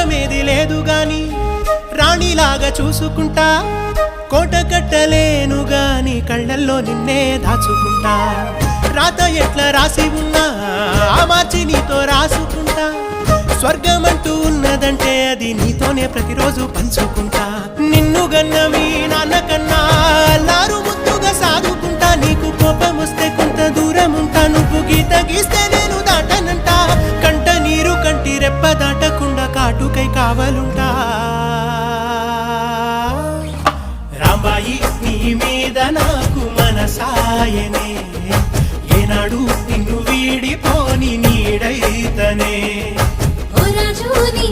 అందమేది లేదు గాని రాణిలాగా చూసుకుంటా కోట కట్టలేను గాని కళ్ళల్లో నిన్నే దాచుకుంటా రాత ఎట్లా రాసి ఉన్నా మార్చి నీతో రాసుకుంటా స్వర్గమంటూ ఉన్నదంటే అది నీతోనే ప్రతిరోజు పంచుకుంటా నిన్ను గన్నవి నాన్నకన్నా లారు ముద్దుగా సాదుకుంటా నీకు కోపం వస్తే కొంత దూరం ఉంటా నువ్వు గీత గీస్తే నేను దాటనంట కంట నీరు కంటి రెప్ప దాటకుండా కాటుకై కావలుంటా రాంబాయి నీ మీద నాకు మనసాయనే ఏనాడు నిన్ను వీడిపోని నీడైతనే ఓ రాజు నీ